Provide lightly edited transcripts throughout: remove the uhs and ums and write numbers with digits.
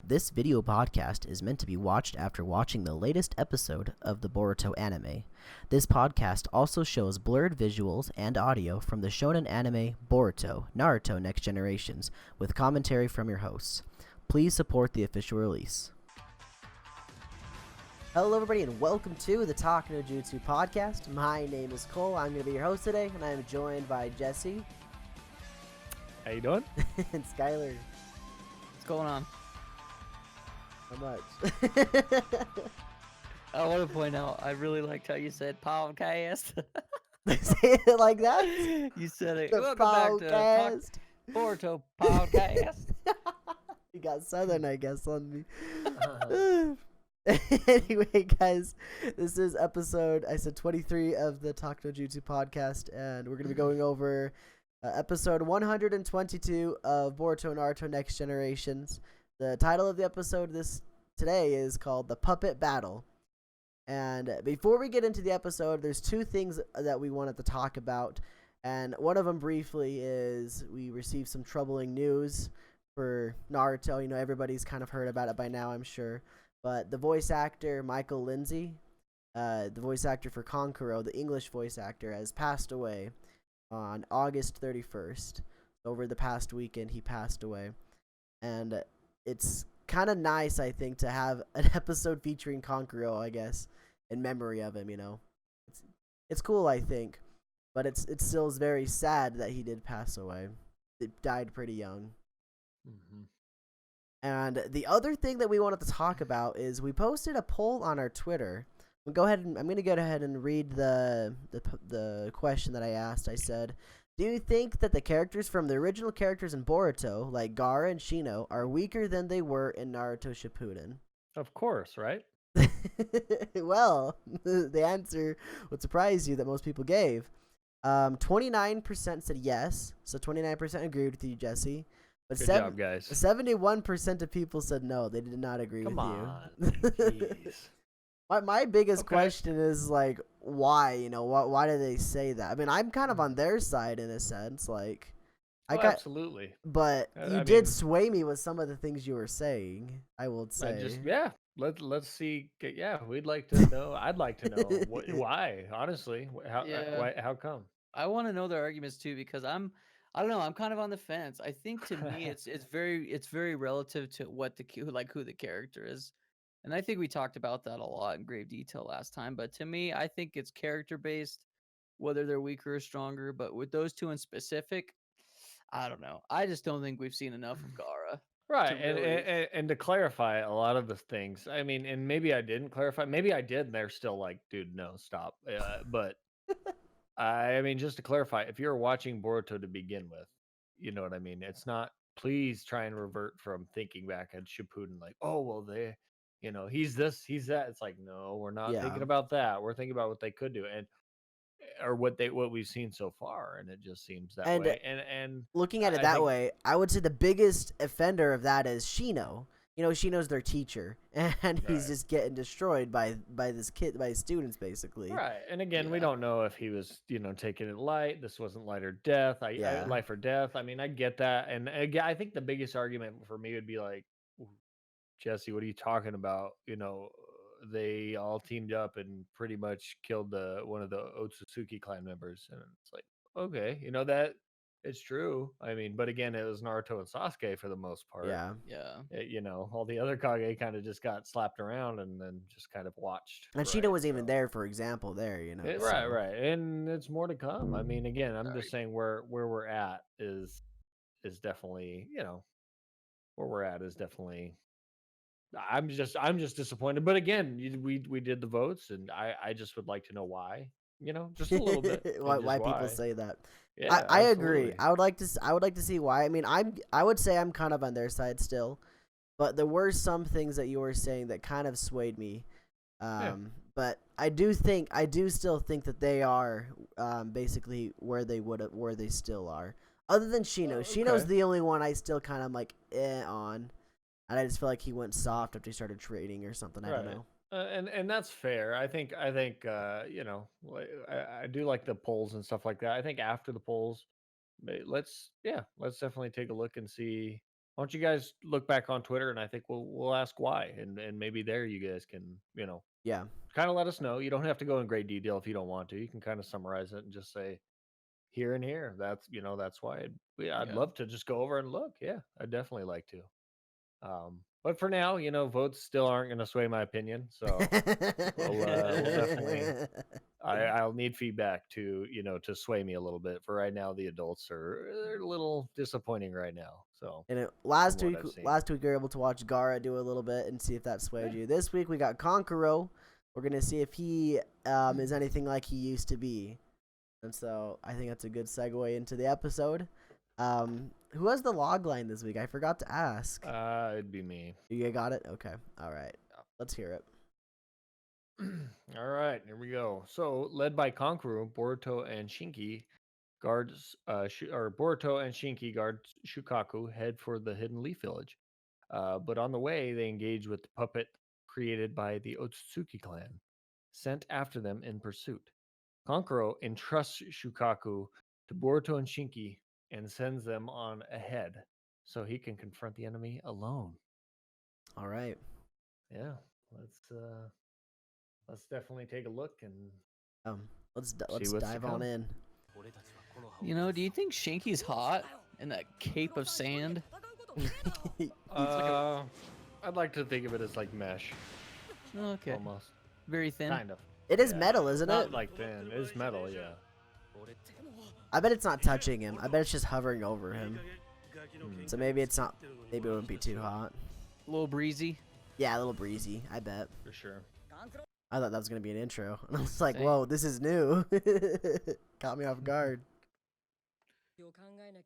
This video podcast is meant to be watched after watching the latest episode of the Boruto anime. This podcast also shows blurred visuals and audio from the shonen anime Boruto, Naruto Next Generations, with commentary from your hosts. Please support the official release. Hello everybody and welcome to the TalkNoJutsu Podcast. My name is Cole, I'm going to be your host today, and I am joined by Jesse. How you doing? And Skylar. What's going on? How much? I want to point out, I really liked how you said podcast. Say it like that? You said it. The Welcome back podcast. to Boruto Podcast. You got Southern, I guess, on me. Anyway, guys, this is episode, I said 23 of the TalkNoJutsu Podcast, and we're going to be going over episode 122 of Boruto Naruto Next Generations. The title of the episode today is called The Puppet Battle. And before we get into the episode, there's two things that we wanted to talk about. And one of them briefly is we received some troubling news for Naruto. You know, everybody's kind of heard about it by now, I'm sure. But the voice actor, Michael Lindsay, the voice actor for Kankuro, the English voice actor, has passed away on August 31st. Over the past weekend, he passed away. And it's kind of nice, I think, to have an episode featuring Kankuro, I guess, in memory of him, you know. It's cool, I think. But it still is very sad that he did pass away. He died pretty young. Mm-hmm. And the other thing that we wanted to talk about is we posted a poll on our Twitter. I'm going to go ahead and read the question that I asked. I said, do you think that the characters from the original characters in Boruto, like Gaara and Shino, are weaker than they were in Naruto Shippuden? Of course, right? Well, the answer would surprise you that most people gave. 29% said yes, so 29% agreed with you, Jesse. But Good job, guys. 71% of people said no, they did not agree Come with on. you. Jeez. My biggest Okay. question is, like, why? You know, why do they say that? I mean, I'm kind of on their side in a sense, like, Absolutely. but you I did mean- sway me with some of the things you were saying, I will say. Let's see. Yeah, we'd like to know. I'd like to know why. Honestly, how come? I want to know their arguments too, because I don't know, I'm kind of on the fence. I think to me it's very relative to who the character is. And I think we talked about that a lot in grave detail last time, but to me I think it's character based, whether they're weaker or stronger, but with those two in specific, I don't know. I just don't think we've seen enough of Gaara. Right, really- and to clarify a lot of the things, I mean, and maybe I didn't clarify. Maybe I did, and they're still like, dude, no, stop. But I mean, just to clarify, if you're watching Boruto to begin with, you know what I mean. It's not. Please try and revert from thinking back at Shippuden, like, oh well, he's this, he's that. It's like, no, we're not Yeah. thinking about that. We're thinking about what they could do, or what we've seen so far, and it just seems that And- way. And Looking at it I that think- way, I would say the biggest offender of that is Shino. You know, Shino's their teacher, and he's Right. just getting destroyed by his students, basically. right, and again, we Yeah. don't know if he was, taking it light. This wasn't light or death. Yeah. Life or death. I mean, I get that, and again, I think the biggest argument for me would be like, Jesse, what are you talking about? They all teamed up and pretty much killed one of the Otsutsuki clan members, and it's like, okay, that it's true. I mean, but again, it was Naruto and Sasuke for the most part. Yeah. Yeah. All the other Kage kind of just got slapped around and then just kind of watched. And Shino wasn't even there, for example, you know. Right, and it's more to come. I mean, again, I'm Right. just saying where we're at is definitely, where we're at is definitely. I'm just disappointed. But again, we did the votes, and I just would like to know why. Just a little bit. and why just people say that. Yeah, I agree. absolutely. I would like to see why. I mean, I would say I'm kind of on their side still, but there were some things that you were saying that kind of swayed me. But I do still think that they are basically where they still are. Other than Shino. Shino's Okay. the only one I still kind of like on. And I just feel like he went soft after he started trading or something. I don't Right. know. And that's fair. I think like, I do like the polls and stuff like that. I think after the polls, let's definitely take a look and see why don't you guys look back on Twitter, and I think we'll ask why, and maybe there you guys can Yeah. kind of let us know. You don't have to go in great detail if you don't want to. You can kind of summarize it and just say here and here. That's why I'd Yeah. love to just go over and look. Yeah, I'd definitely like to. But for now, votes still aren't going to sway my opinion. So we'll definitely. I'll need feedback to to sway me a little bit. For right now, the adults they're a little disappointing right now. So And from what I've seen. last week we were able to watch Gara do a little bit and see if that swayed you. This week we got Kankuro. We're gonna see if he is anything like he used to be. And so I think that's a good segue into the episode. Who has the log line this week? I forgot to ask. It'd be me. You got it? Okay. All right. Let's hear it. All right, here we go. So, led by Kankuro, Boruto and Shinki guards Boruto and Shinki guard Shukaku head for the Hidden Leaf Village. But on the way, they engage with the puppet created by the Otsutsuki clan, sent after them in pursuit. Kankuro entrusts Shukaku to Boruto and Shinki and sends them on ahead so he can confront the enemy alone. All right. Yeah, let's definitely take a look and Let's what's to dive on come. in. Do you think Shinky's hot in that cape of sand? I'd like to think of it as like mesh, Okay. almost, Very thin. kind of. It is Yeah. metal, isn't Not it? like thin. It's metal, yeah. I bet it's not touching him. I bet it's just hovering over him. So maybe it's not. Maybe it wouldn't be too hot. A little breezy. Yeah, a little breezy. I bet. For sure. I thought that was gonna be an intro, and I was like, Same. "Whoa, this is new." Caught me off guard.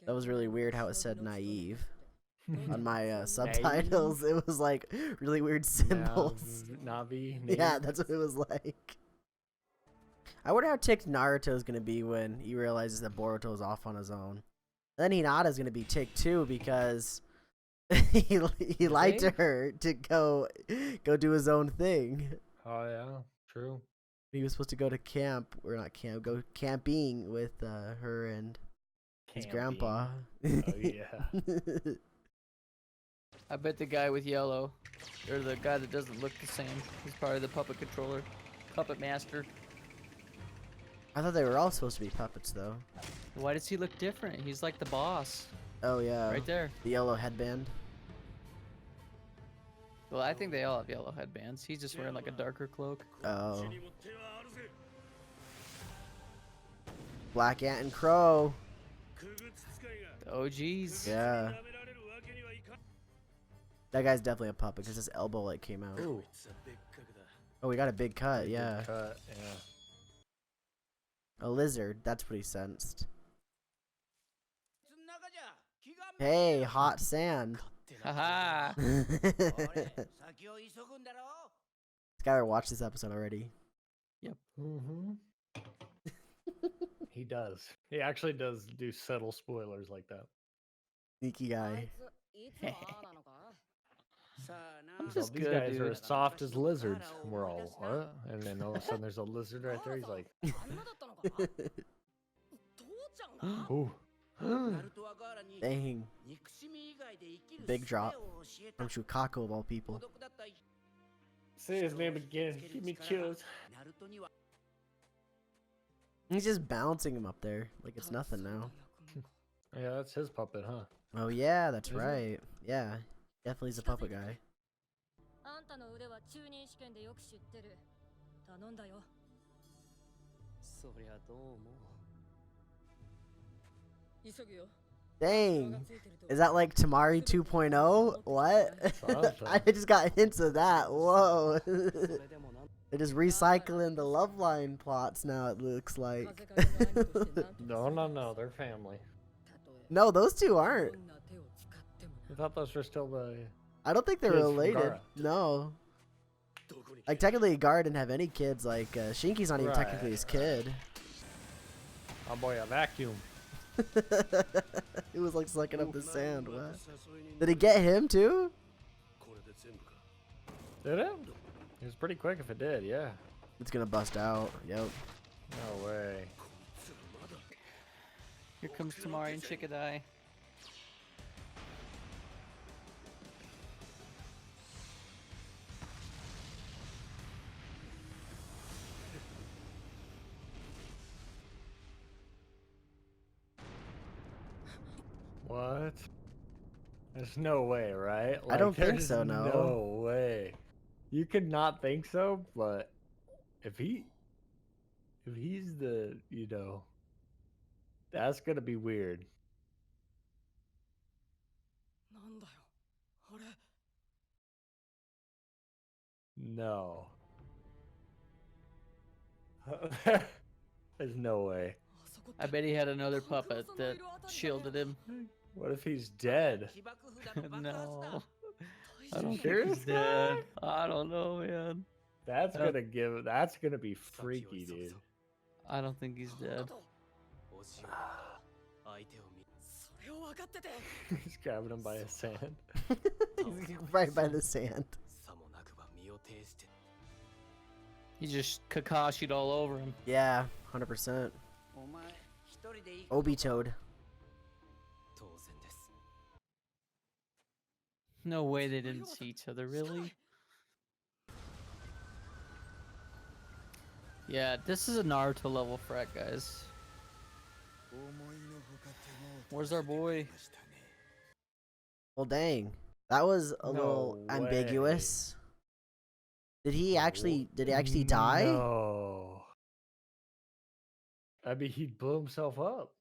That was really weird how it said naive on my subtitles. It was like really weird symbols. Navi. Yeah, that's what it was like. I wonder how ticked Naruto is gonna be when he realizes that Boruto is off on his own. Then Hinata's gonna be ticked too because he lied to her to go do his own thing. Oh yeah, true. He was supposed to go to camp, or not camp, go camping with her and his grandpa. Oh yeah. I bet the guy with yellow, or the guy that doesn't look the same, is probably the puppet controller, puppet master. I thought they were all supposed to be puppets, though. Why does he look different? He's like the boss, Oh yeah, right there. the yellow headband. Well, I think they all have yellow headbands. He's just wearing like a darker cloak. Oh, Black Ant and Crow. The OGs. Yeah, that guy's definitely a puppet because his elbow like came out. Ooh. Oh, we got a big cut. Yeah, Good cut, yeah. a lizard. That's what he sensed. Hey, hot sand. Haha. This guy watched this episode already. Mm-hmm. He does. He actually does do subtle spoilers like that. Sneaky guy. He's Just all, these good, guys are dude. as soft as lizards. And we're all, what? And then all of a sudden there's a lizard right there. He's like, ooh. Dang. Big drop from Shukaku of all people. Say his name again. Give me chills. He's just bouncing him up there like it's nothing now. Yeah, that's his puppet, huh? Oh yeah, that's Is it? right. Yeah, definitely is a puppet guy. Dang. Is that like Tamari 2.0? What? Something. I just got hints of that. Whoa. They're just recycling the love line plots now, it looks like. No, they're family. No, those two aren't. I thought those were still the. I don't think they're Kids from related. Gaara. No. Like, technically, Gaara didn't have any kids. Like, Shinki's not even technically his kid. Oh boy, a vacuum. He was like sucking up the sand. What? Did he get him too? Did it? It was pretty quick if it did, yeah. It's gonna bust out. Yep. No way. Here comes Tamari and Chikadai. What? There's no way, right? I don't think there's so, no. No way. You could not think so, but if he's the, that's gonna be weird. No. There's no way. I bet he had another puppet that shielded him. What if he's dead? No. I don't think Serious he's dead. I don't know, man. That's gonna be freaky, dude. I don't think he's dead. He's grabbing him by his sand. He's right by the sand. He just Kakashi'd all over him. Yeah, 100%. Obi-Toad. No way they didn't see each other, really? Yeah, this is a Naruto level frat, guys. Where's our boy? Well, dang. That was a No little way. ambiguous. Did he actually die? No. I mean, he blew himself up.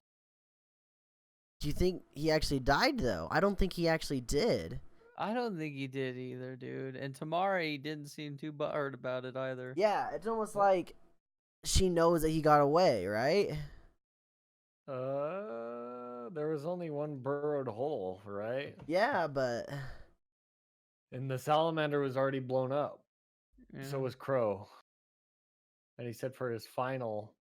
Do you think he actually died, though? I don't think he actually did. I don't think he did either, dude. And Tamari didn't seem too butthurt about it either. Yeah, it's almost like she knows that he got away, right? There was only one burrowed hole, right? Yeah, but And the salamander was already blown up. Yeah. So was Crow. And he said for his final,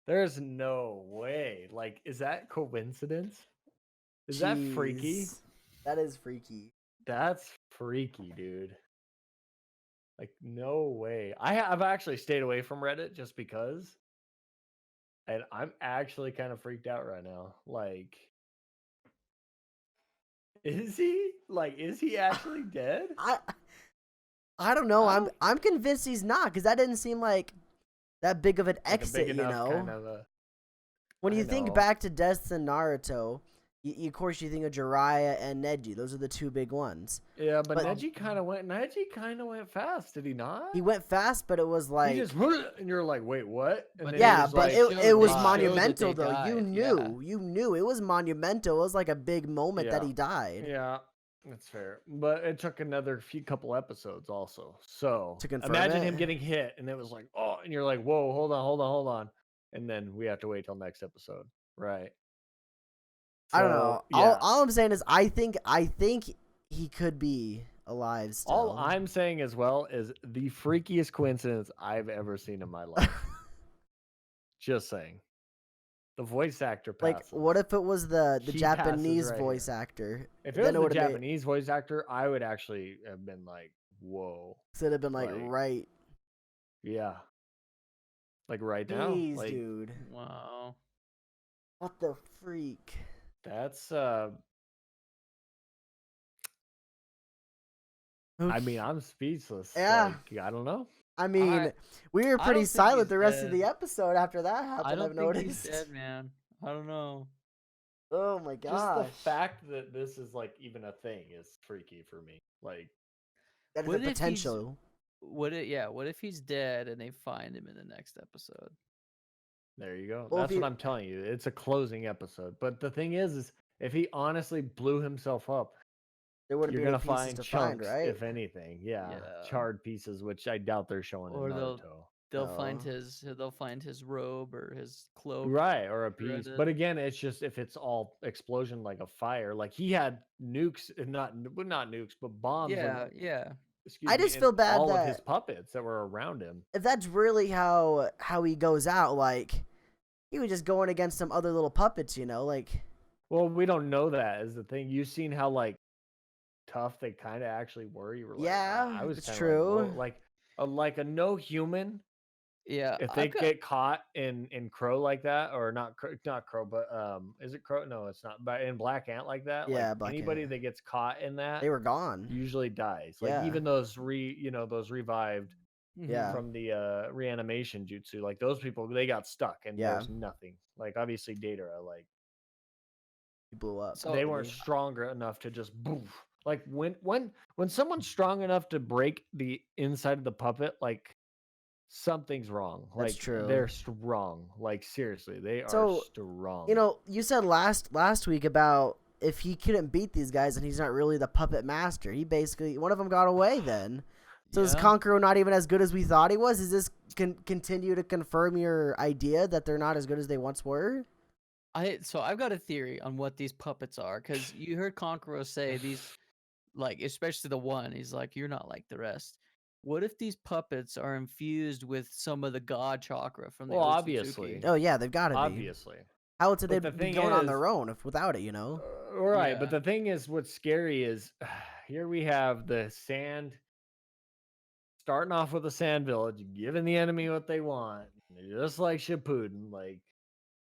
there's no way. Like, is that coincidence? Is that freaky? jeez. That is freaky. That's freaky, dude. Like, no way. I've actually stayed away from Reddit just because. And I'm actually kind of freaked out right now. Like, is he? Like, is he actually dead? I don't know. I don't- I'm convinced he's not, because that didn't seem like that big of an Like a exit, big you enough know? kind of a, When I you think know. back to Death and Naruto, of course you think of Jiraiya and Neji. Those are the two big ones. yeah, but But- Neji kind of went fast, did he not? He went fast, but it was like, He just and you're like, wait, what? And But then yeah, was but like, it was showed monumental that they though. You died, knew, yeah. you knew it was monumental. It was like a big moment that Yeah. he died. yeah, that's fair. But it took another couple episodes also. So To confirm imagine it? him getting hit, and it was like, oh, and you're like, whoa, hold on, and then we have to wait till next episode, right? I don't So, know. Yeah. All I'm saying is I think he could be alive still. All I'm saying as well is the freakiest coincidence I've ever seen in my life. Just saying. The voice actor like, passes. what if it was the He passes Japanese right voice here. actor? If it then was the would've made- Japanese voice actor, I would actually have been like, whoa. It'd have been like, Like, right. Yeah. Like right now. Jeez, Like, dude. Wow. What the freak? that's I mean, I'm speechless. Yeah. Like, I don't know. I mean, we were I pretty don't think silent he's the rest of the dead. episode after that happened. I don't I've think noticed. he's dead, man. I don't know. Oh my Just gosh. the fact that this is like even a thing is freaky for me. Like, that is What a if he's- potential. What if he's dead and they find him in the next episode? there you go. Well, if That's you- what I'm telling you. It's a closing episode. But the thing is if he honestly blew himself up, There would you're be gonna pieces find to chunks, find, right? if anything. Yeah, Yeah. charred pieces, which I doubt they're showing Or in they'll- Naruto. They'll find Oh. his robe or his cloak. Right, or a piece. shredded. But again, it's just if it's all explosion like a fire, like he had nukes, not nukes, but bombs. Yeah, yeah. Excuse I me, just in feel bad all of his that- puppets that were around him. If that's really how he goes out, like he was just going against some other little puppets, you know, like Well, we don't know that is the thing. You've seen how like tough they kind of actually were. You were like, Yeah, I was it's kinda true. Like a no human. Yeah. If I've they got- get caught in Crow like that, or not Crow, but is it Crow? No, it's not. But in Black Ant like that, Yeah, like Black anybody Ant. that gets caught in that they were gone. usually dies. Like Yeah. even those those revived Mhm. Yeah. from the reanimation jutsu, like those people, they got stuck and Yeah. there's nothing. Like obviously Datara, like He blew up. So- They weren't stronger enough to just boof. Like when someone's strong enough to break the inside of the puppet, like something's wrong. That's Like true. they're strong. Like seriously, they are So, strong. You know, you said last week about if he couldn't beat these guys, and he's not really the puppet master. He basically one of them got away then. So is Yeah. Kankuro not even as good as we thought he was? Is this continue to confirm your idea that they're not as good as they once were? So I've got a theory on what these puppets are, because you heard Kankuro say these, like especially the one. He's like, "You're not like the rest." What if these puppets are infused with some of the god chakra from the Well, Otsutsuki? obviously. Oh yeah, they've got to be. Obviously. How else would they But the be thing going on is- their own if without it? You know. Right, Yeah. but the thing is, what's scary is here we have the sand starting off with a sand village, giving the enemy what they want, just like Shippuden. Like,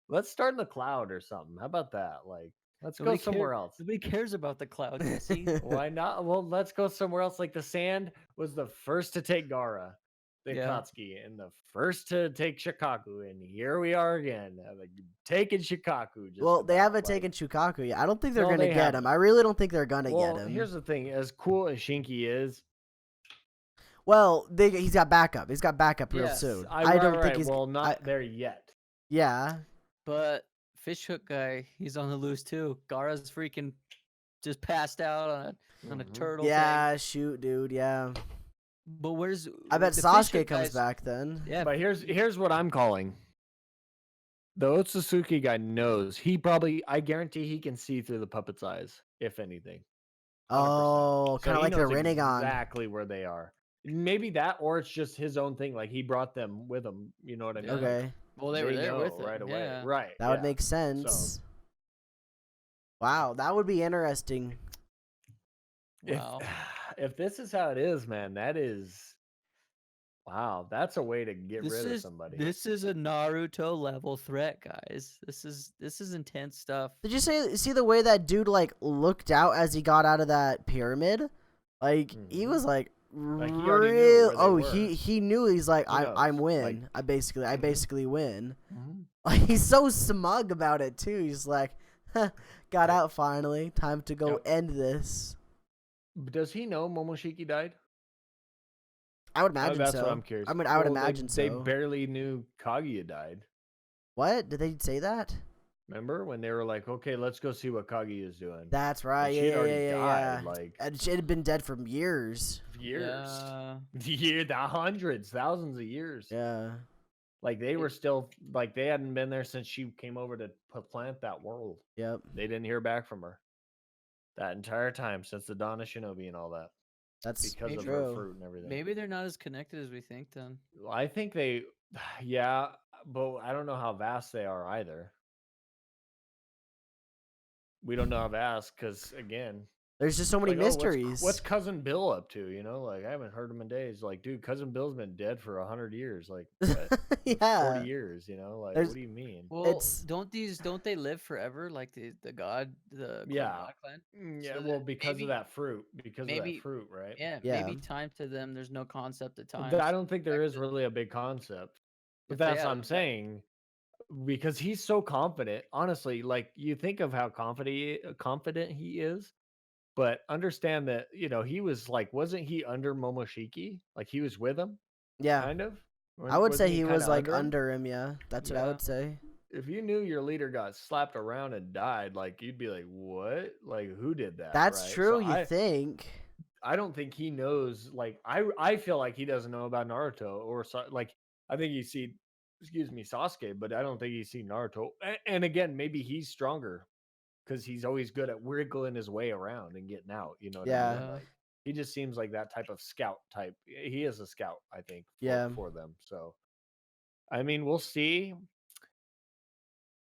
let's start in the cloud or something. How about that? Like, let's go somewhere else. Nobody cares about the cloud, Jesse. Why not? Well, let's go somewhere else. Like the sand was the first to take Gara, the Yeah. Akatsuki, and the first to take Shikaku, and here we are again, like taking Shikaku. Just Well, they about, haven't like- taken Shukaku yet. I don't think they're No, gonna they get him. haven't. I really don't think they're gonna Well, get him. here's the thing: as cool as Shinky is, Well, he's got backup. He's got backup real Yes, soon. I don't right, think he's. well, not I- there yet. Yeah. But Fishhook guy, he's on the loose too. Gara's freaking just passed out on a Mhm. turtle. thing. Yeah. Shoot, dude. Yeah. But where's I bet the Sasuke Fishhook comes guy's- back then. Yeah, But here's what I'm calling. The Otsutsuki guy knows. I guarantee he can see through the puppet's eyes, if anything. 100%. Oh, So kind of he like the knows Rinnegan. exactly where they are. Maybe that, or it's just his own thing. Like he brought them with him. You know what I mean? Yeah. Like, Okay, well they were there know with him right away. Yeah. Right. that would yeah. make sense. Wow, that would be interesting. Wow. If this is how it is, man, that is wow. That's a way to get This rid of is somebody. this is a Naruto level threat, guys. This is intense stuff. Did you see the way that dude like looked out as he got out of that pyramid? Like he Mhm. was like he already knew where real. they Oh, were. he knew. He's like He I'm knows, win. like- I basically win. Mhm. Like he's so smug about it too. He's like, huh, got Yep. out finally. Time to go Yep. end this. Does he know Momoshiki died? I would imagine That's so. what I'm curious. I mean, I would Well, imagine they so. barely knew Kaguya died. What did they say that? Remember when they were like, "Okay, let's go see what Kaguya is doing." That's right. And Yeah, she had yeah, already yeah, died, yeah. like And she had been dead for years. years, Yeah. the hundreds, thousands of years. Yeah. Like they were still like they hadn't been there since she came over to plant that world. Yep. They didn't hear back from her that entire time since the dawn of Shinobi and all that That's because of true. her fruit and everything. Maybe they're not as connected as we think then. I think they, yeah, but I don't know how vast they are either. We don't know how vast because again, There's just so many like, oh, mysteries. what's Cousin Bill up to? You know, like I haven't heard him in days. Like, dude, Cousin Bill's been dead for 100 years. Like, what? yeah. 40 years. You know, like There's- what do you mean? Well, It's- don't they live forever like the god the Yeah. God clan? Yeah, so well, that because maybe- of that fruit. Because of maybe- that fruit, right? Yeah, Yeah. maybe time to them. There's no concept of time. I don't think there back is then. really a big concept. But If they that's had what I'm it, saying. Because he's so confident. Honestly, like you think of how confident he is, but understand that, you know, he was like, wasn't he under Momoshiki? Like he was with him, Yeah. kind of? I would say Wasn't he kinda was like him? under him. Yeah. That's what I Yeah. would say. If you knew your leader got slapped around and died, like you'd be like, what? Like who did that? That's right? true. So You think? I don't think he knows. Like I feel like he doesn't know about Naruto or like I think you see, excuse me, Sasuke, but I don't think he's seen Naruto. And again, maybe he's stronger because he's always good at wiggling his way around and getting out. You know what I Yeah. mean? Like, he just seems like that type of scout type. He is a scout, I think. Yeah. For them. So, I mean, we'll see.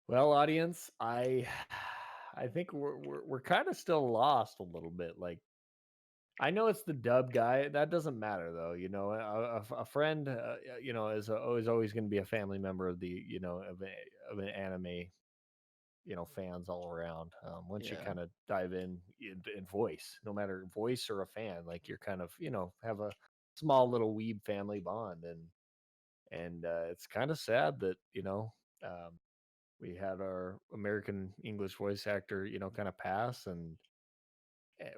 Well, audience, I think we're kind of still lost a little bit. Like, I know it's the dub guy. That doesn't matter though. You know, a friend, you know, is always going to be a family member of the, you know, of an anime, you know, fans all around. Once you Yeah. kind of dive in voice, no matter voice or a fan, like you're kind of, you know, have a small little weeb family bond, and it's kind of sad that, you know, we had our American English voice actor, kind of pass, and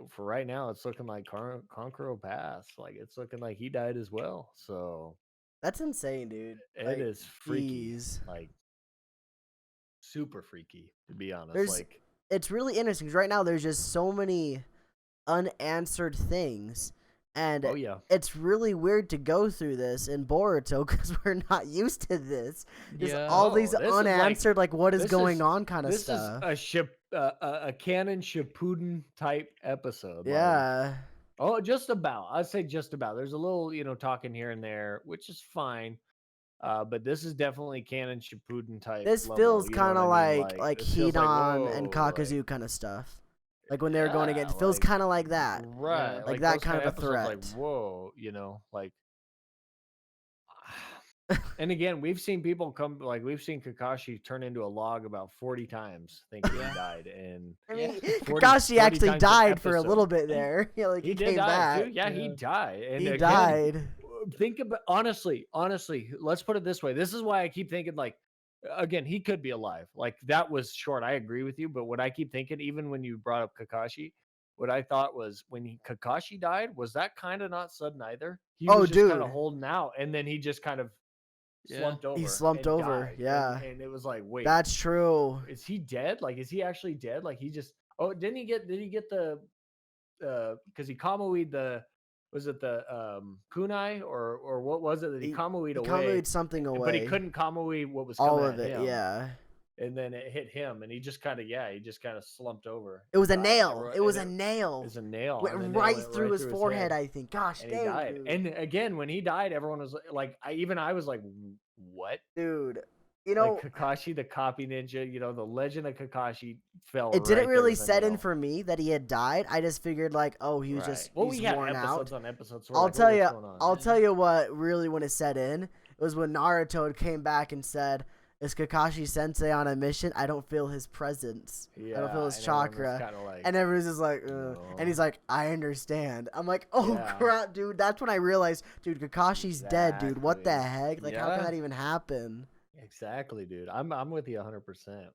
for right now, it's looking like Kankuro passed. Like it's looking like he died as well. So That's insane, dude. it Like, is freaky, jeez. like super freaky, to be honest. There's Like, it's really interesting 'cause right now there's just so many unanswered things, and oh yeah, it's really weird to go through this in Boruto because we're not used to this. Just Yeah. all No, these this is unanswered, like what is this going is on kind of this stuff. is a canon Shippuden type episode. Like, Yeah. oh, just about. I'd say just about. There's a little, talking here and there, which is fine. But this is definitely canon Shippuden type This level. feels You know kind what I of mean? like This feels like, Hedon and whoa, like, Kakuzu kind of stuff. Like when they were going yeah, against, it feels like, kind of like that. right, Yeah. Like like that those kind kind of of a episodes, like, threat. whoa, like. And again, we've seen people come, like we've seen Kakashi turn into a log about 40 times thinking he Yeah. died, and I Yeah. mean, 40 Kakashi actually times an died for a little episode. bit there. Yeah, like He he did came die back. too. Yeah, he Yeah. died. And He again, died. think about honestly, let's put it this way. This is why I keep thinking, like, again, he could be alive. Like, that was short. I agree with you, but what I keep thinking, even when you brought up Kakashi, what I thought was when Kakashi died, was that kind of not sudden either? He Oh, was just kind of dude, holding out, and then he just kind of Yeah. slumped he over slumped and over. died. Yeah, And it was like, wait, that's true. is he dead? Like, is he actually dead? Like, he just, oh, did he get the because he kamaweed the, was it the kunai, or what was it that he kamaweed He away, convoluted something but he away. couldn't kamaweed what was All coming of at it. him, Yeah. and then it hit him, and he just kind of, he just kind of slumped over It was and a died. nail. It was a It nail. was a nail, Went and the nail right went through right his through forehead, head, I think. Gosh and he dang, died. dude. And again, when he died, everyone was like, I was like, what? Dude, you Like know, Kakashi, the copy ninja, the legend of Kakashi fell it didn't right there really with a set in nail. for me that he had died. I just figured like, oh, he was Right. just Well, he's we had worn episodes out. on episodes. So I'll like, tell what's you. going on? I'll tell you what really when it set in was when Naruto came back and said, "Is Kakashi Sensei on a mission? I don't feel his presence. I don't feel his and everyone was chakra." kinda like, And everyone's just like, no. and he's like, "I understand." I'm like, "Oh Yeah. crap, dude!" That's when I realized, dude, Kakashi's dead, dude. What the Exactly. heck? Like, how can Yeah. that even happen? Exactly, dude. I'm with you 100%.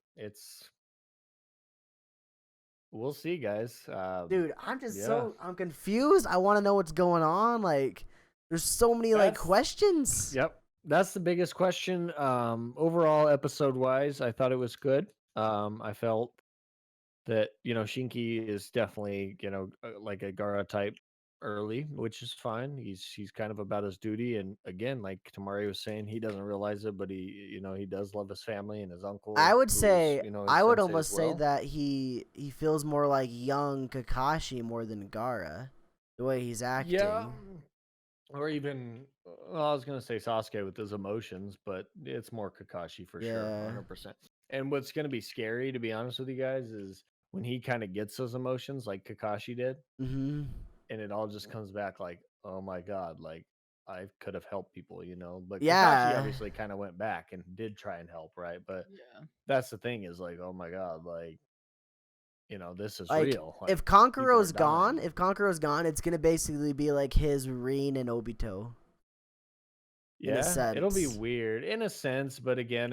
We'll see, guys. Dude, I'm just Yeah. I'm confused. I want to know what's going on. Like, there's so many like That's- questions. Yep. That's the biggest question. Overall, episode wise, I thought it was good. I felt that Shinki is definitely like a Gara type early, which is fine. He's kind of about his duty, and again, like Tamari was saying, he doesn't realize it, but he does love his family and his uncle. I would who's, say his I would sensei almost as say well. that he feels more like young Kakashi more than Gara, the way he's acting. Yeah, or even well, I was gonna say Sasuke with his emotions, but it's more Kakashi for sure, Yeah. 100%. And what's gonna be scary, to be honest with you guys, is when he kind of gets those emotions like Kakashi did, Mm-hmm. and it all just comes back like, oh my god, like I could have helped people, But Kakashi Yeah. obviously kind of went back and did try and help, right? But Yeah. that's the thing is like, oh my god, like this is Like, real. Like, if people are Kankuro's gone, dying. it's gonna basically be like his Rin and Obito. In a Yeah, it'll be sense. weird in a sense, but again,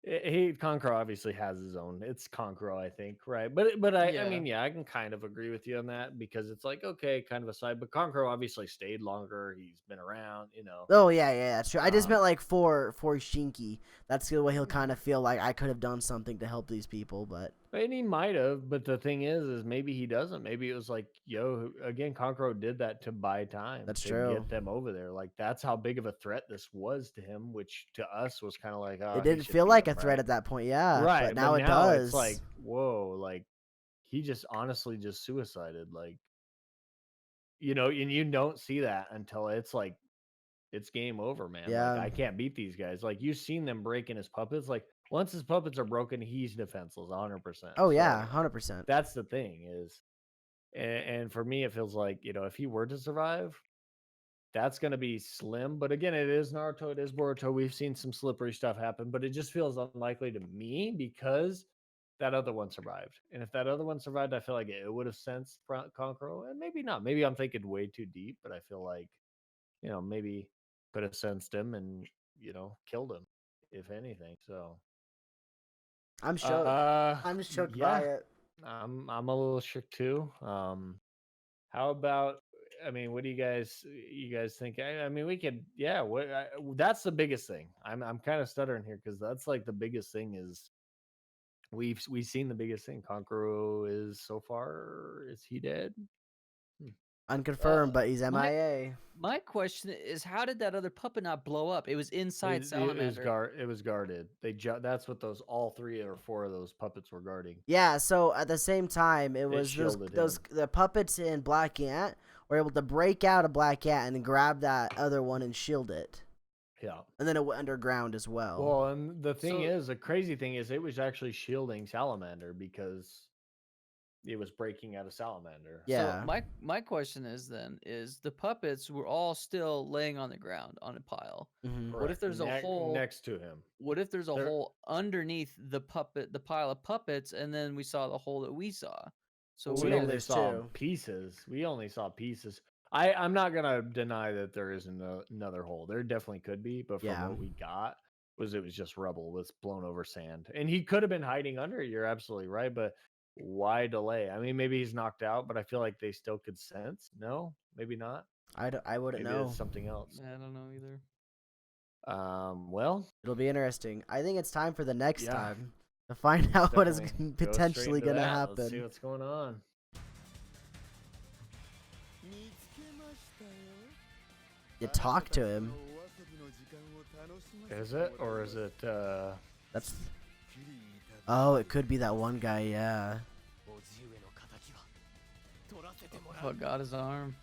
Kankuro obviously has his own. It's Kankuro, I think, right? But I Yeah. mean, yeah, I can kind of agree with you on that because it's like, okay, kind of aside, but Kankuro obviously stayed longer. He's been around, Oh yeah, that's true. I just Um, meant like for Shinki. That's the way he'll kind of feel like I could have done something to help these people, but And he might have, but the thing is maybe he doesn't. Maybe it was like, yo, again, Kankuro did that to buy time, That's to true. get them over there. Like that's how big of a threat this was to him, which to us was kind of like, oh, it he didn't should feel beat like him, a threat right? at that point, yeah. Right, But now it now does. it's like, whoa, like he just honestly just suicided, like and you don't see that until it's like it's game over, man. Yeah. Like I can't beat these guys. Like you've seen them breaking his puppets. Like once his puppets are broken, he's defenseless, 100%. Oh yeah, So 100%. that's the thing is, and for me, it feels like if he were to survive, that's going to be slim. But again, it is Naruto, it is Boruto. We've seen some slippery stuff happen, but it just feels unlikely to me because that other one survived. And if that other one survived, I feel like it would have sensed Kankuro, and maybe not. Maybe I'm thinking way too deep, but I feel like maybe could have sensed him and killed him, if anything. So I'm shook. I'm shook by it. I'm a little shook too. How about? I mean, what do you guys think? I mean, we could, yeah. That's the biggest thing. I'm kind of stuttering here because that's like the biggest thing is we've seen the biggest thing. Kankuro is so far. Is he dead? Unconfirmed, but he's MIA. My question is, how did that other puppet not blow up? It was inside Salamander. It was guarded. That's what all 3 or 4 of those puppets were guarding. Yeah, so at the same time, it was shielded the puppets in Black Ant were able to break out of Black Ant and grab that other one and shield it. Yeah. And then it went underground as well. Well, and the crazy thing is, it was actually shielding Salamander because it was breaking out of Salamander. Yeah. So my question is the puppets were all still laying on the ground on a pile. Mm-hmm. What if there's a hole next to him? What if there's a hole underneath the pile of puppets, and then we saw the hole that we saw? So we only saw pieces. We only saw pieces. I'm not gonna deny that there is another hole. There definitely could be, but from what we got it was just rubble with blown over sand, and he could have been hiding under it. You're absolutely right, but why delay? I mean, maybe he's knocked out, but I feel like they still could sense. No, maybe not. I wouldn't maybe know. It's something else. I don't know either. Well, it'll be interesting. I think it's time for the next time to find out what is potentially going to happen. Let's see what's going on. You talk to him. Is it, or is it? That's. Oh, it could be that one guy. Yeah. Oh, got his arm.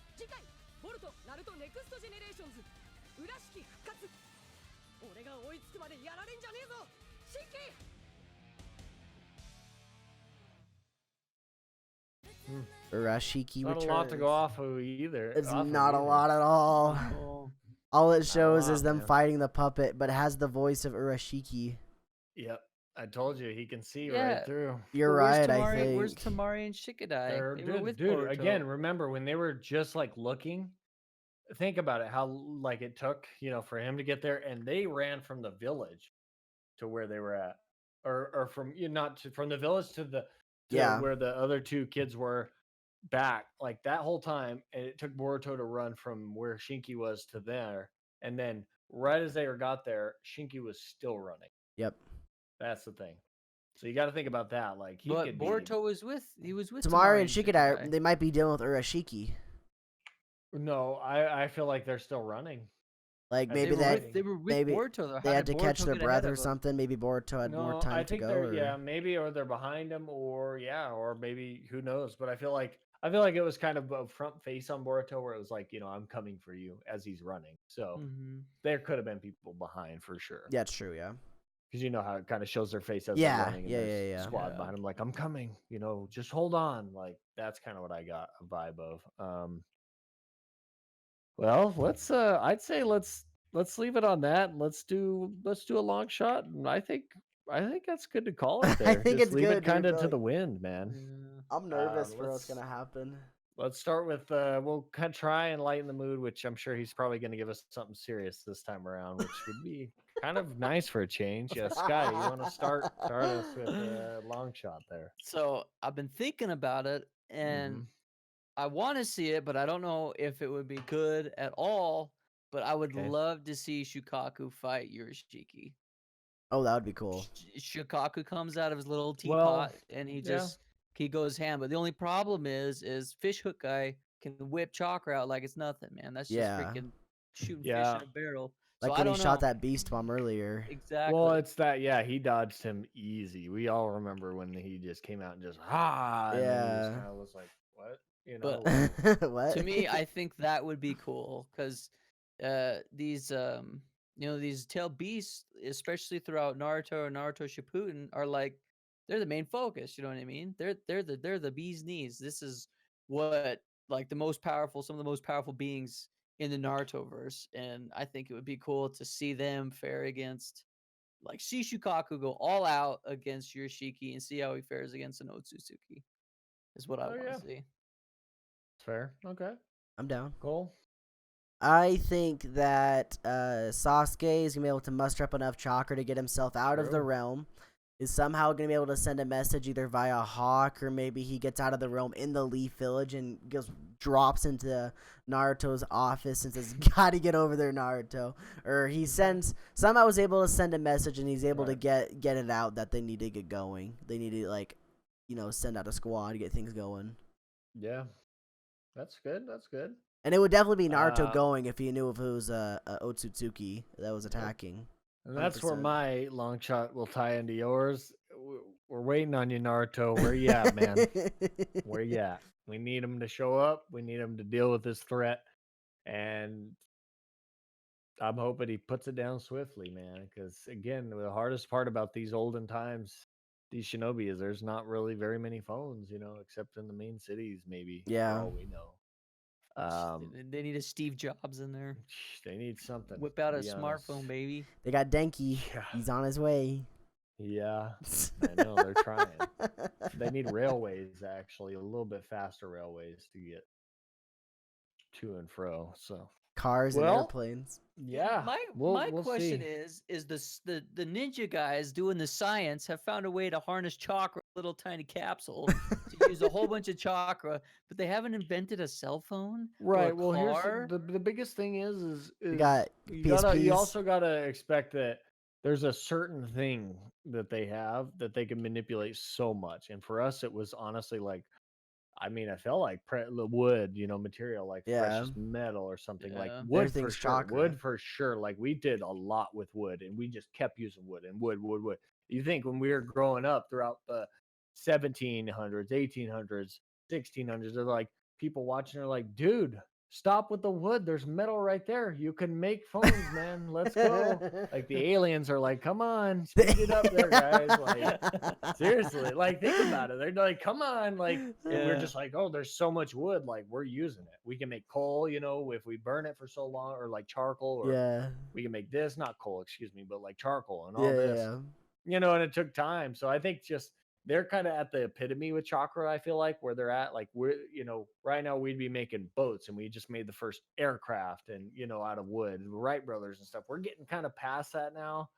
Urashiki Not returns. a lot to go off of either. It's not a lot at all. Oh. All it shows is them fighting the puppet, but it has the voice of Urashiki. Yep. I told you, he can see right through. You're right, I think. Where's Tamari and Shikadai? They were with Boruto. Again, remember when they were just like looking? Think about it, how like it took, for him to get there, and they ran from the village to where they were at, or from from the village to where the other 2 kids were back, like that whole time, and it took Boruto to run from where Shinki was to there, and then right as they got there, Shinki was still running. Yep. That's the thing. So you got to think about that. Like, Boruto was with Tamari and Shikadai. They might be dealing with Urashiki. No, I feel like they're still running. Like maybe they were with Boruto. They had to catch their breath or something. Maybe Boruto had more time to go. Maybe, or they're behind him, or maybe who knows. But I feel like it was kind of a front face on Boruto, where it was like, I'm coming for you as he's running. So there could have been people behind for sure. Yeah, it's true. Yeah. Because how it kind of shows their face as they're running, and there's squad behind them, like, I'm coming, just hold on. Like, that's kind of what I got a vibe of. Well, I'd say let's leave it on that, and let's do a long shot. And I think that's good to call it there. I think Just it's leave good, it kind of dude, to the wind, man. I'm nervous for what's gonna happen. Let's start with we'll kind of try and lighten the mood, which I'm sure he's probably going to give us something serious this time around, which would be kind of nice for a change. Yeah, Sky, you want to start us with a long shot there? So I've been thinking about it, and I want to see it, but I don't know if it would be good at all. But I would love to see Shukaku fight Urashiki. Oh, that would be cool. Shukaku comes out of his little teapot, and he goes ham. But the only problem is Fish Hook Guy can whip chakra out like it's nothing, man. That's just freaking shooting fish in a barrel. Like when he shot that beast bomb earlier. Exactly. Well, it's that, he dodged him easy. We all remember when he just came out and just, and he just kind of was like, what? But what? To me, I think that would be cool, because these tail beasts, especially throughout Naruto and Naruto Shippuden, are like, they're the main focus. You know what I mean? They're the bee's knees. This is what, like, some of the most powerful beings in the Naruto-verse, and I think it would be cool to see them fare against, like, see Shukaku go all out against Urashiki and see how he fares against an Otsutsuki. Is what I want to see. Fair. Okay. I'm down. Cool. I think that Sasuke is gonna be able to muster up enough chakra to get himself out of the realm. is somehow gonna be able to send a message either via hawk, or maybe he gets out of the realm in the Leaf Village and drops into Naruto's office and says, "Gotta get over there, Naruto." Or he somehow was able to send a message and he's able to get it out that they need to get going. They need to send out a squad to get things going. Yeah, that's good. That's good. And it would definitely be Naruto going if he knew if it was Otsutsuki that was attacking. And that's where 100%. my long shot will tie into yours. We're waiting on you, Naruto. Where you at, man? Where you at? We need him to show up. We need him to deal with this threat. And I'm hoping he puts it down swiftly, man. Because, again, the hardest part about these olden times, these shinobi, is there's not really very many phones, except in the main cities, maybe, Yeah. for all we know. They need a Steve Jobs in there. They need something. Whip out a smartphone, baby. They got Denki. Yeah. He's on his way. Yeah, I know, they're trying. They need railways, actually, a little bit faster railways to get to and fro. So Cars and airplanes. Yeah. My question is the ninja guys doing the science have found a way to harness chakra, little tiny capsule, to use a whole bunch of chakra, but they haven't invented a cell phone. Right. Or a Well, car? here's the biggest thing is you also gotta expect that there's a certain thing that they have that they can manipulate so much. And for us, it was honestly like, I mean, I felt like wood, material like precious metal or something, like Yeah. wood Everything's for sure. chakra. Wood for sure. Like we did a lot with wood, and we just kept using wood and wood. You think when we were growing up throughout the 1700s, 1800s, 1600s, they're like people watching are like, dude, stop with the wood. There's metal right there. You can make phones, man. Let's go. Like the aliens are like, come on, speed it up there, guys. Like seriously, like think about it. They're like, come on, like, and we're just like, oh, there's so much wood, like we're using it. We can make coal, if we burn it for so long, or like charcoal, or we can make this, not coal, excuse me, but like charcoal and all this. And it took time. So I think just they're kind of at the epitome with chakra, I feel like, where they're at. Like we're, right now we'd be making boats, and we just made the first aircraft and, out of wood, Wright brothers and stuff. We're getting kind of past that now.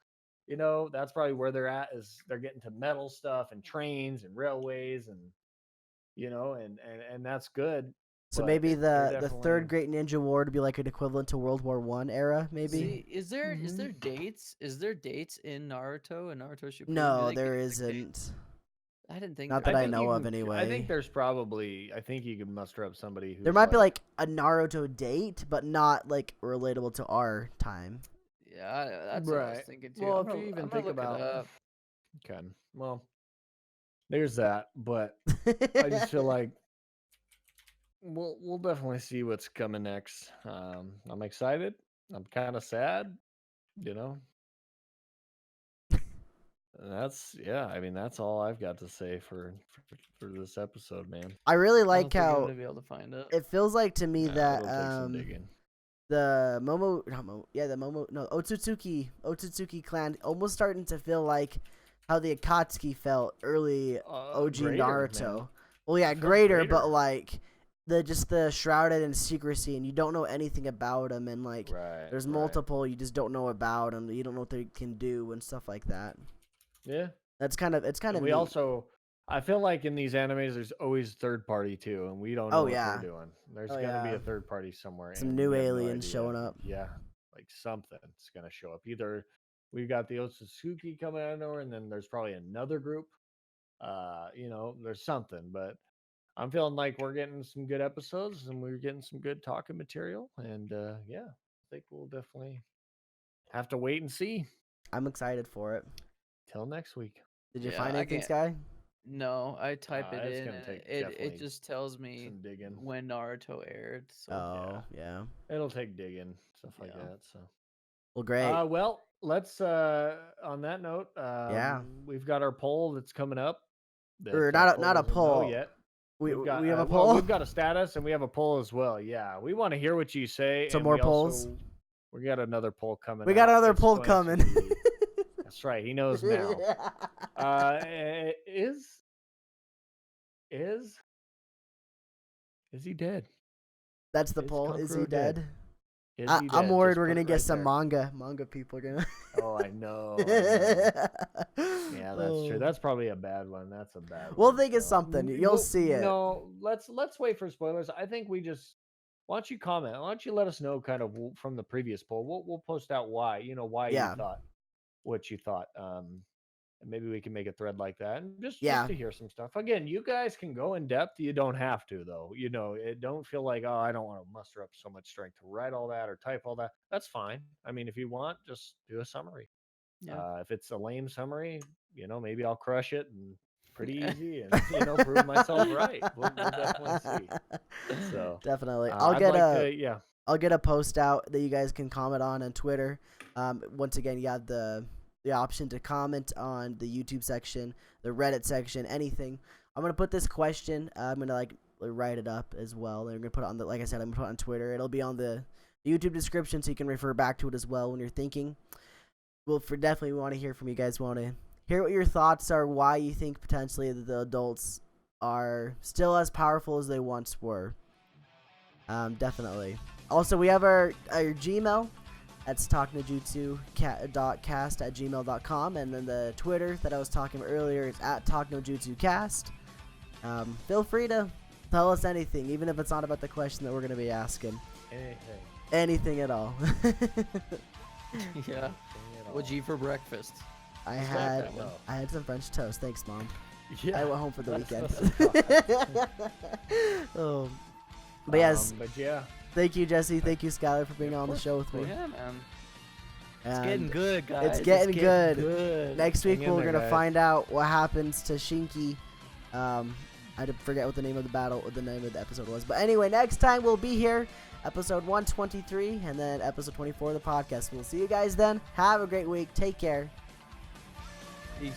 That's probably where they're at, is they're getting to metal stuff and trains and railways and, and that's good. So maybe the third great ninja war to be like an equivalent to World War I era, maybe. See, is there dates? Is there dates in Naruto and Naruto Shippuden? No, there isn't. I didn't think. Not that I know of, anyway. I think there's probably. I think you can muster up somebody who. There might be like a Naruto date, but not like relatable to our time. Yeah, that's what I was thinking too. Well, if you even think about. Okay. Well, there's that, but I just feel like we'll definitely see what's coming next. I'm excited. I'm kind of sad. That's all I've got to say for this episode, man. I really like how I'm gonna be able to find it feels like to me that the Otsutsuki clan almost starting to feel like how the Akatsuki felt early OG Naruto. Man. Well, yeah, greater, but like the shrouded in secrecy, and you don't know anything about them, and like there's multiple you just don't know about them. You don't know what they can do and stuff like that. Yeah, it's kind of. We neat. Also, I feel like in these animes, there's always third party too, and we don't know what they're doing. There's gonna be a third party somewhere. Some new aliens showing up. Yeah, like something's gonna show up. Either we've got the Otsutsuki coming out of nowhere, and then there's probably another group. There's something, but I'm feeling like we're getting some good episodes, and we're getting some good talking material, and I think we'll definitely have to wait and see. I'm excited for it. Till next week. Did you find anything, Sky? No, I type it in. It just tells me when Naruto aired. So it'll take digging, stuff like that. So well, great. Well, let's on that note, we've got our poll that's coming up. Or not a poll yet. We have a poll. We've got a status, and we have a poll as well. Yeah, we want to hear what you say. Some more polls. We got another poll coming. We got another poll coming. That's right. He knows now. Is he dead? That's the poll. Is he dead? Is he I'm dead? worried Just we're put gonna it get right some there. manga people are gonna. Oh, I know. I know. Yeah, that's true. Oh. That's probably a bad one. That's a bad We'll one. think of So, something. You'll see it. No, let's wait for spoilers. I think we just. Why don't you comment? Why don't you let us know kind of from the previous poll? We'll post out why. Why you Yeah. thought what you thought. And maybe we can make a thread like that, and just Yeah. to hear some stuff. Again, you guys can go in depth. You don't have to though. It don't feel like, oh, I don't want to muster up so much strength to write all that or type all that. That's fine. I mean, if you want, just do a summary. Yeah. If it's a lame summary, maybe I'll crush it and pretty easy, and prove myself right. We'll definitely see. So Definitely. I'd like to, yeah. I'll get a post out that you guys can comment on Twitter. Once again, you have the option to comment on the YouTube section, the Reddit section, anything. I'm gonna put this question. I'm gonna write it up as well. And we're gonna put it on like I said, I'm gonna put it on Twitter. It'll be on the YouTube description, so you can refer back to it as well when you're thinking. Well, definitely we want to hear from you guys. Want to hear what your thoughts are. Why you think potentially that the adults are still as powerful as they once were. Definitely. Also, we have our Gmail. That's talknojutsu.cast at gmail.com. And then the Twitter that I was talking about earlier is at talknojutsu.cast. Feel free to tell us anything, even if it's not about the question that we're going to be asking. Anything at all. Yeah. What'd you eat for breakfast? I had some French toast. Thanks, Mom. Yeah, I went home for the weekend. But yes, but yeah. thank you, Jesse. Thank you, Skylar, for being on the show with me. Yeah, man. It's And getting good, guys. It's getting good. Next week Hang in we're there, gonna guys. find out what happens to Shinky. I forget what the name of the name of the episode was. But anyway, next time we'll be here, episode 123, and then episode 24 of the podcast. We'll see you guys then. Have a great week. Take care. Peace.